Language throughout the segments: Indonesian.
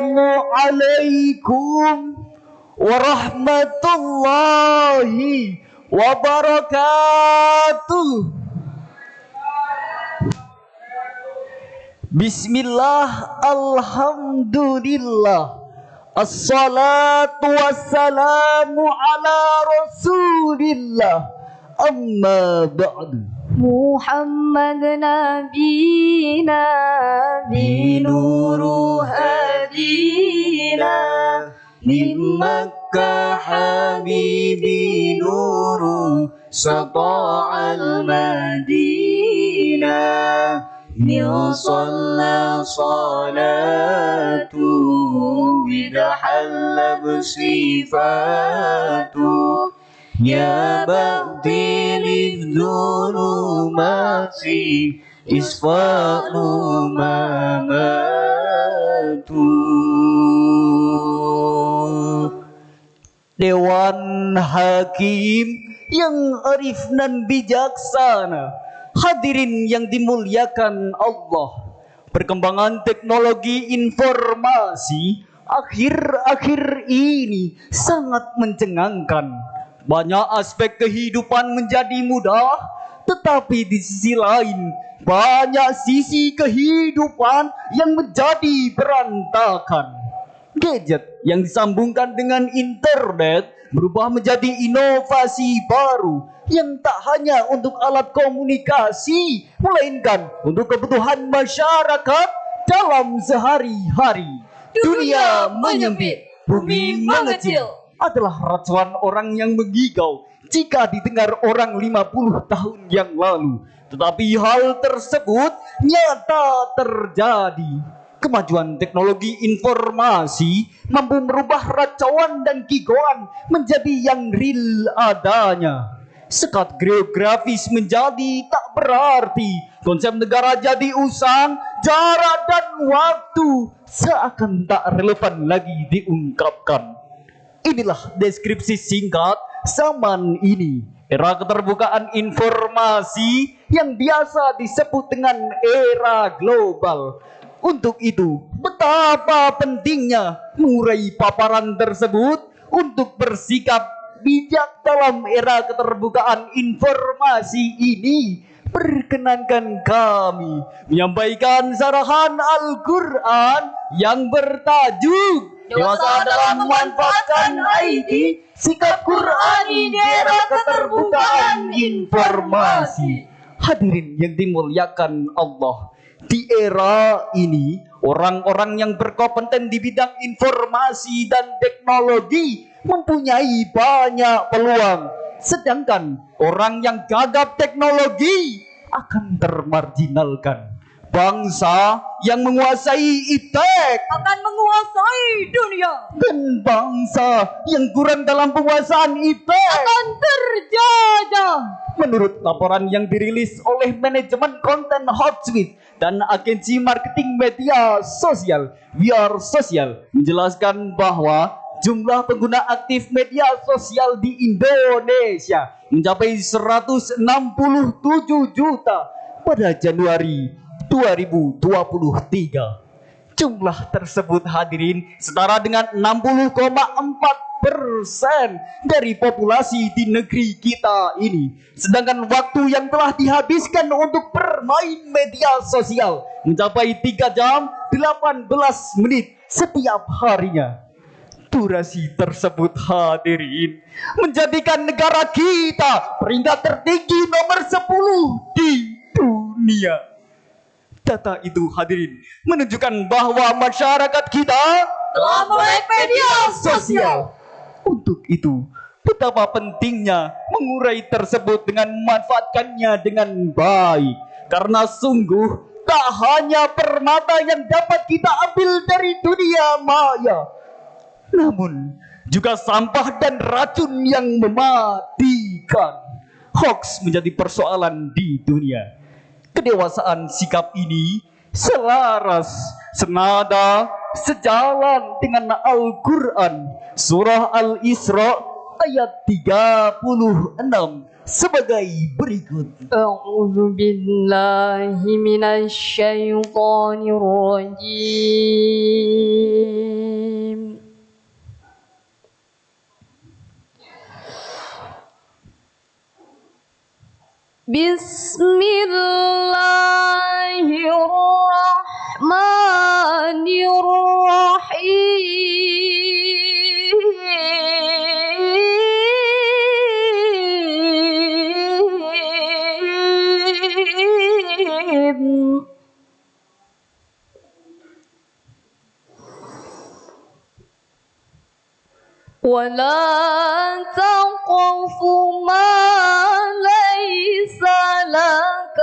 Assalamualaikum warahmatullahi wabarakatuh. Bismillah, alhamdulillah, assalatu wassalamu ala rasulillah, amma ba'du. Muhammad nabiyina binuru hadina min Makkah habibi nuru sata'al madinah min salla salatu widahal sifatu ya ba'dil dhulumati isfa'lu mamatu. Dewan Hakim yang arif dan bijaksana, hadirin yang dimuliakan Allah, perkembangan teknologi informasi akhir-akhir ini sangat mencengangkan. Banyak aspek kehidupan menjadi mudah, tetapi di sisi lain banyak sisi kehidupan yang menjadi berantakan. Gadget yang disambungkan dengan internet berubah menjadi inovasi baru yang tak hanya untuk alat komunikasi, melainkan untuk kebutuhan masyarakat dalam sehari-hari. Dunia menyempit, bumi mengecil adalah racun orang yang mengigau jika didengar orang 50 tahun yang lalu. Tetapi hal tersebut nyata terjadi. Kemajuan teknologi informasi mampu merubah racauan dan kigauan menjadi yang real adanya. Sekat geografis menjadi tak berarti. Konsep negara jadi usang, jarak dan waktu seakan tak relevan lagi diungkapkan. Inilah deskripsi singkat zaman ini. Era keterbukaan informasi yang biasa disebut dengan era global. Untuk itu, betapa pentingnya mengurai paparan tersebut untuk bersikap bijak dalam era keterbukaan informasi ini. Perkenankan kami menyampaikan sarahan Al-Quran yang bertajuk Dewasa dalam memanfaatkan IT, sikap Qurani di era keterbukaan informasi. Hadirin yang dimuliakan Allah, di era ini orang-orang yang berkompeten di bidang informasi dan teknologi mempunyai banyak peluang, sedangkan orang yang gagap teknologi akan termarginalkan. Bangsa yang menguasai iptek akan menguasai dunia, dan bangsa yang kurang dalam penguasaan iptek akan terjajah. Menurut laporan yang dirilis oleh manajemen konten Hootsuite dan agensi marketing media sosial VR Sosial menjelaskan bahwa jumlah pengguna aktif media sosial di Indonesia mencapai 167 juta pada Januari 2023. Jumlah tersebut hadirin setara dengan 60,4% dari populasi di negeri kita ini. Sedangkan waktu yang telah dihabiskan untuk bermain media sosial mencapai 3 jam 18 menit setiap harinya. Durasi tersebut hadirin menjadikan negara kita peringkat tertinggi nomor 10 di dunia. Data itu hadirin menunjukkan bahwa masyarakat kita telah melek media sosial. Untuk itu, betapa pentingnya mengurai tersebut dengan memanfaatkannya dengan baik. Karena sungguh tak hanya permata yang dapat kita ambil dari dunia maya, namun juga sampah dan racun yang mematikan. Hoax menjadi persoalan di dunia. Kedewasaan sikap ini selaras, senada, sejalan dengan Al-Quran Surah Al-Isra ayat 36 sebagai berikut. A'udzu billahi minasy syaithanir rajim. Bismillahirrahmanirrahim. ولا تقف ما ليس لك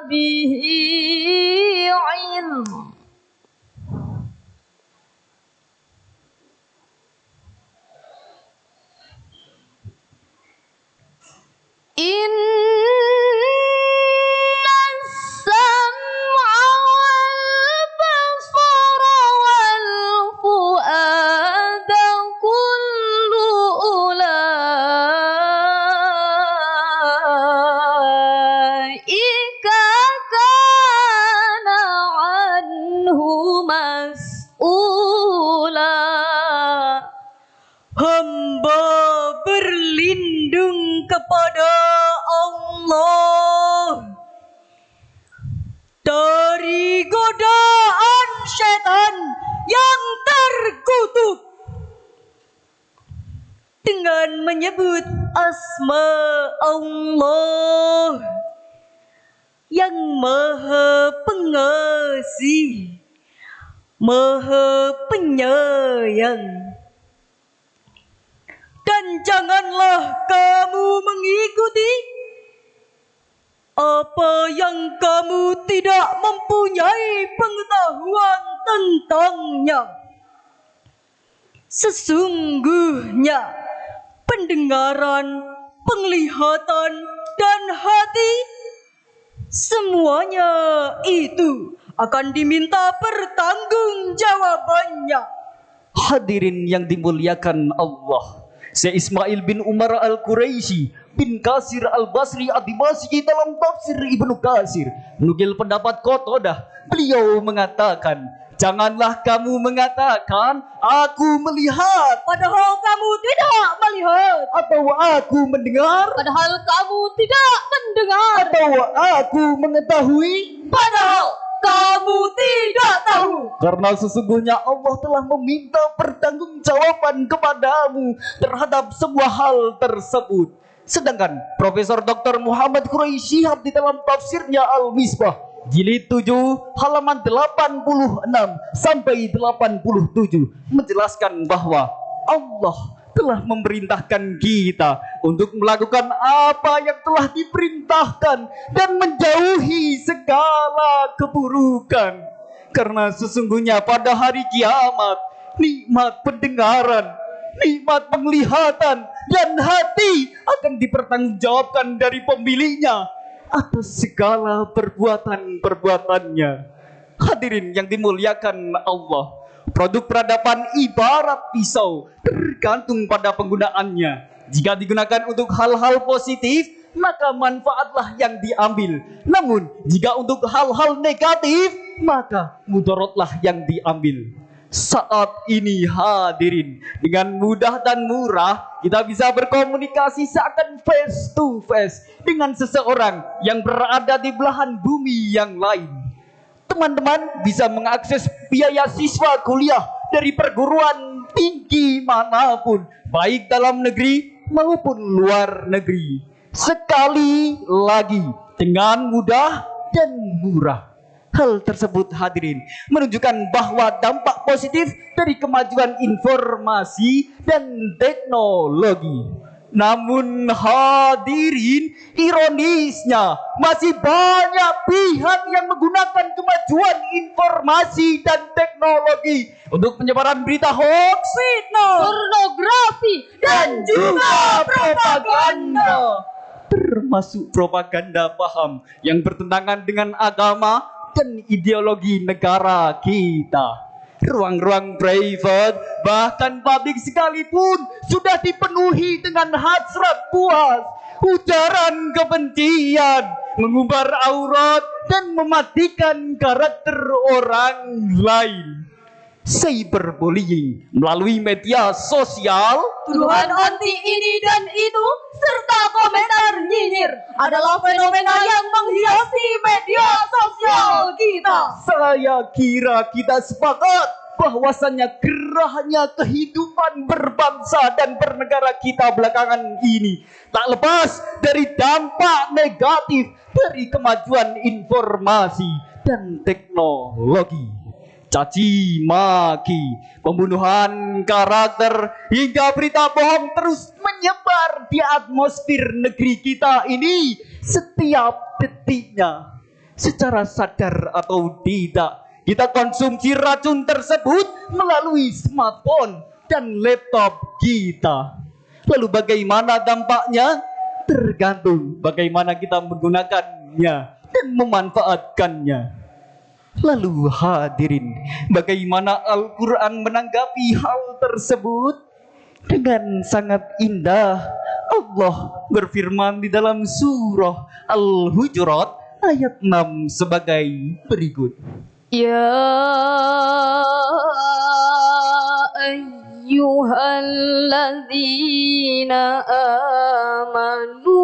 به علم إن السمع والبصر والفؤاد كل أولئك كان عنه مسؤولا. Hamba berlindung kepada Allah dari godaan setan yang terkutuk dengan menyebut asma Allah yang Maha Pengasih, Maha Penyayang. Dan janganlah kamu mengikuti apa yang kamu tidak mempunyai pengetahuan tentangnya. Sesungguhnya pendengaran, penglihatan, dan hati semuanya itu akan diminta pertanggungjawabannya. Hadirin yang dimuliakan Allah, Syekh Ismail bin Umar Al-Quraisy bin Kasir Al-Basri Ad-Dimashqi dalam tafsir Ibnu Katsir menukil pendapat Qatadah. Beliau mengatakan, janganlah kamu mengatakan aku melihat Padahal kamu tidak melihat, atau aku mendengar padahal kamu tidak mendengar, atau aku mengetahui, padahal kamu tidak tahu. karena sesungguhnya Allah telah meminta pertanggungjawaban kepadamu terhadap semua hal tersebut. Sedangkan Profesor Dr. Muhammad Quraisy Shihab di dalam tafsirnya Al-Misbah jilid 7 halaman 86 sampai 87 menjelaskan bahwa Allah telah memerintahkan kita untuk melakukan apa yang telah diperintahkan dan menjauhi segala keburukan. Karena sesungguhnya pada hari kiamat nikmat pendengaran, nikmat penglihatan, dan hati akan dipertanggungjawabkan dari pemiliknya atas segala perbuatan-perbuatannya. Hadirin yang dimuliakan Allah, produk peradaban ibarat pisau, tergantung pada penggunaannya. Jika digunakan untuk hal-hal positif, maka manfaatlah yang diambil. Namun jika untuk hal-hal negatif, maka mudaratlah yang diambil. Saat ini hadirin, dengan mudah dan murah kita bisa berkomunikasi seakan face to face dengan seseorang yang berada di belahan bumi yang lain. Teman-teman bisa mengakses biaya siswa kuliah dari perguruan tinggi manapun, baik dalam negeri maupun luar negeri, sekali lagi dengan mudah dan murah. Hal tersebut hadirin menunjukkan bahwa dampak positif dari kemajuan informasi dan teknologi. Namun hadirin, ironisnya masih banyak pihak yang menggunakan kemajuan informasi dan teknologi untuk penyebaran berita hoax, fitnah, Pornografi dan juga propaganda, termasuk propaganda paham yang bertentangan dengan agama dan ideologi negara kita. Ruang-ruang private, bahkan publik sekalipun sudah dipenuhi dengan hasrat puas, ujaran kebencian, mengumbar aurat, dan mematikan karakter orang lain. Cyberbullying melalui media sosial, tuduhan anti ini dan itu serta komentar nyinyir adalah fenomena yang menghiasi media sosial kita. Saya kira kita sepakat bahwasannya gerahnya kehidupan berbangsa dan bernegara kita belakangan ini tak lepas dari dampak negatif dari kemajuan informasi dan teknologi. Caci maki, pembunuhan karakter, hingga berita bohong terus menyebar di atmosfer negeri kita ini setiap detiknya. Secara sadar atau tidak, kita konsumsi racun tersebut melalui smartphone dan laptop kita. Lalu bagaimana dampaknya? Tergantung bagaimana kita menggunakannya dan memanfaatkannya. Lalu hadirin, bagaimana Al-Quran menanggapi hal tersebut? Dengan sangat indah, Allah berfirman di dalam surah Al-Hujurat ayat 6 sebagai berikut. Ya ayyuhalladzina amanu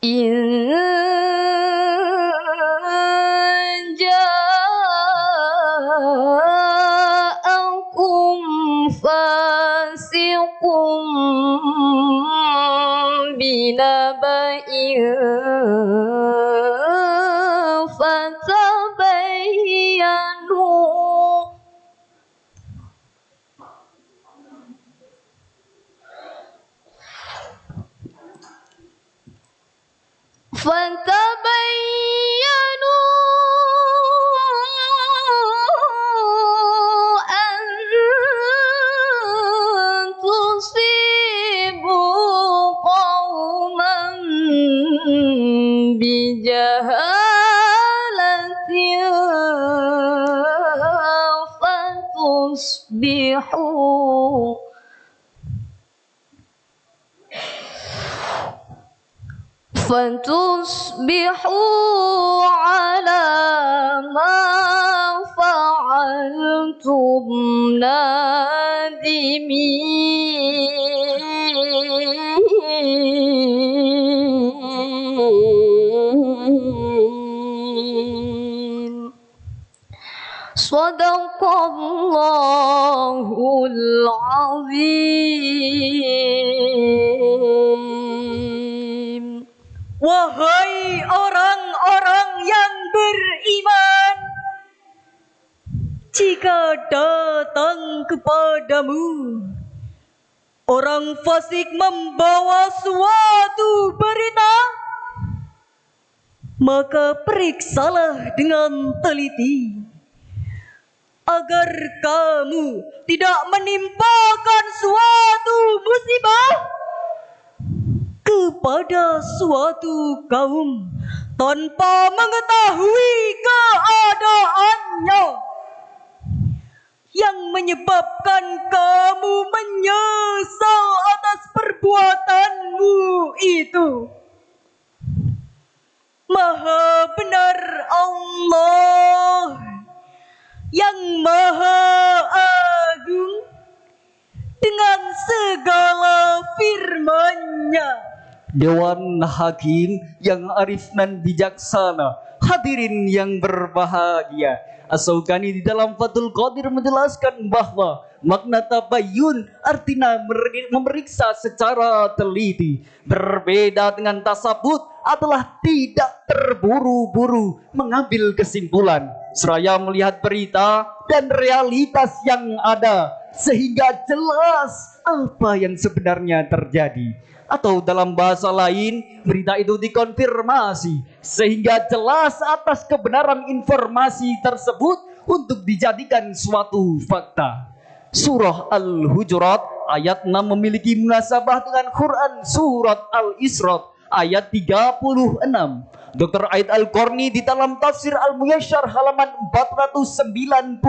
in ja'akum fasiqum binaba'in fatabayyanu an tusibu qauman bijahalatin fatusbihu ala ma fa'altum nadimin. Sadaqallahul azim. Wahai orang-orang yang beriman, jika datang kepadamu orang fasik membawa suatu berita, maka periksalah dengan teliti agar kamu tidak menimpakan suatu musibah kepada suatu kaum tanpa mengetahui keadaannya, yang menyebabkan kamu menyesal atas perbuatanmu itu. Maha benar Allah yang Maha Agung dengan segala firman-Nya. Dewan Hakim yang arif dan bijaksana, hadirin yang berbahagia, Asy-Syaukani di dalam Fathul Qadir menjelaskan bahwa makna tabayyun artinya memeriksa secara teliti. Berbeda dengan tasabut adalah tidak terburu-buru mengambil kesimpulan, seraya melihat berita dan realitas yang ada sehingga jelas apa yang sebenarnya terjadi. Atau dalam bahasa lain, berita itu dikonfirmasi sehingga jelas atas kebenaran informasi tersebut untuk dijadikan suatu fakta. Surah Al-Hujurat ayat 6 memiliki munasabah dengan Quran surat Al-Isra ayat 36. Dr. Aid Al-Qarni di dalam tafsir Al-Muyassar halaman 494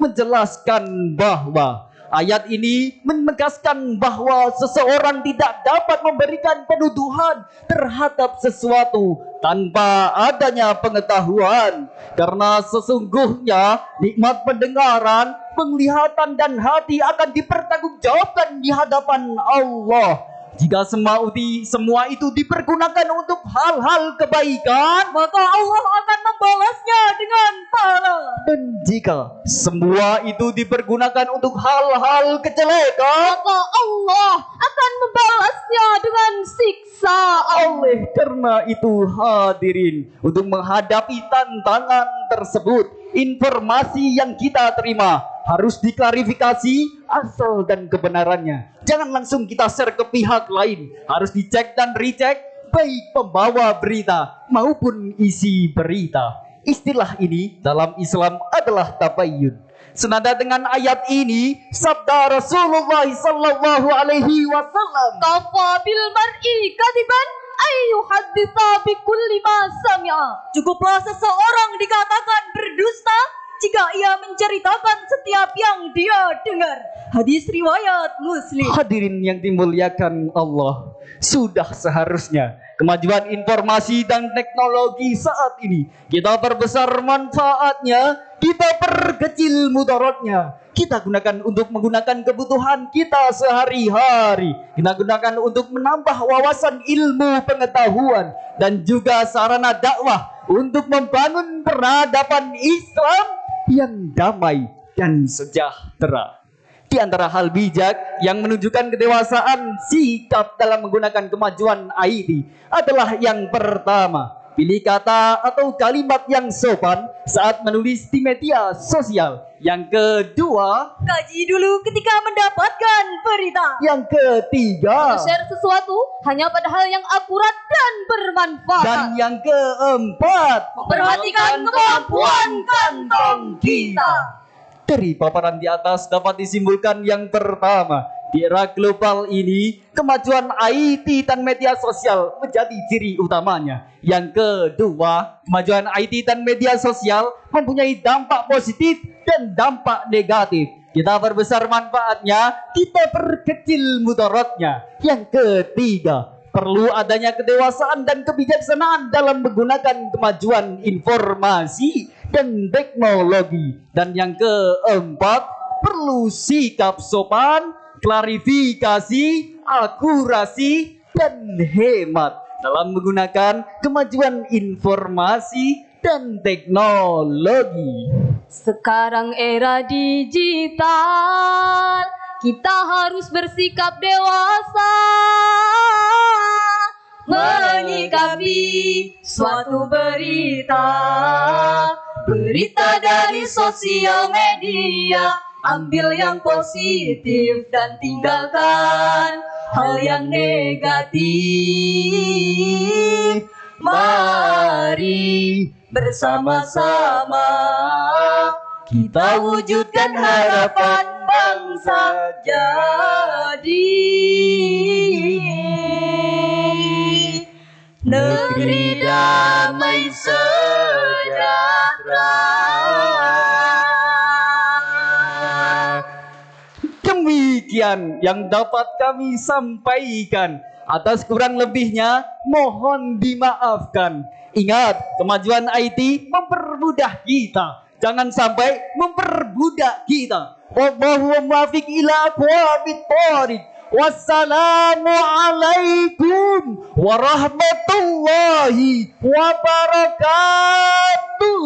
menjelaskan bahwa Ayat ini menegaskan bahwa seseorang tidak dapat memberikan penuduhan terhadap sesuatu tanpa adanya pengetahuan. Karena sesungguhnya nikmat pendengaran, penglihatan dan hati akan dipertanggungjawabkan di hadapan Allah. Jika semua itu dipergunakan untuk hal-hal kebaikan, maka Allah akan membalasnya dengan pahala. dan jika semua itu dipergunakan untuk hal-hal kejelekan, Maka Allah akan membalasnya dengan siksa. oleh karena itu hadirin, untuk menghadapi tantangan tersebut, informasi yang kita terima harus diklarifikasi asal dan kebenarannya. Jangan langsung kita share ke pihak lain. Harus dicek dan recheck baik pembawa berita maupun isi berita. Istilah ini dalam Islam adalah tabayyun. Senada dengan ayat ini, sabda Rasulullah sallallahu alaihi wasallam, Kafa bil mar'i kadiban ayyuhadditha bikulli ma sami'a. Cukuplah seseorang dikatakan berdusta jika ia menceritakan setiap yang dia dengar. Hadis riwayat Muslim. hadirin yang dimuliakan Allah, sudah seharusnya kemajuan informasi dan teknologi saat ini kita perbesar manfaatnya, kita perkecil mudaratnya. Kita gunakan untuk menggunakan kebutuhan kita sehari-hari. Kita gunakan untuk menambah wawasan ilmu pengetahuan dan juga sarana dakwah untuk membangun peradaban Islam yang damai dan sejahtera. Di antara hal bijak yang menunjukkan kedewasaan sikap dalam menggunakan kemajuan IT adalah yang pertama, pilih kata atau kalimat yang sopan saat menulis di media sosial. Yang kedua, Kaji dulu ketika mendapatkan berita. yang ketiga, Share sesuatu hanya pada hal yang akurat dan bermanfaat. dan yang keempat, Perhatikan kemampuan kantong kita. Dari paparan di atas dapat disimpulkan yang pertama, di era global ini, kemajuan IT dan media sosial menjadi ciri utamanya. Yang kedua, kemajuan IT dan media sosial mempunyai dampak positif dan dampak negatif. Kita perbesar manfaatnya, kita perkecil mudaratnya. Yang ketiga, perlu adanya kedewasaan dan kebijaksanaan dalam menggunakan kemajuan informasi dan teknologi. Dan yang keempat, perlu sikap sopan, klarifikasi, akurasi, dan hemat dalam menggunakan kemajuan informasi dan teknologi. Sekarang era digital, kita harus bersikap dewasa menyikapi suatu berita dari sosial media. Ambil yang positif dan tinggalkan hal yang negatif. Mari bersama-sama kita wujudkan harapan bangsa jadi negeri damai sejahtera. Demikian yang dapat kami sampaikan. Atas kurang lebihnya mohon dimaafkan. Ingat, kemajuan IT mempermudah kita, jangan sampai memperbudak kita. Wallahu muwaffiq ila aqwamit thoriq. Wassalamualaikum warahmatullahi wabarakatuh.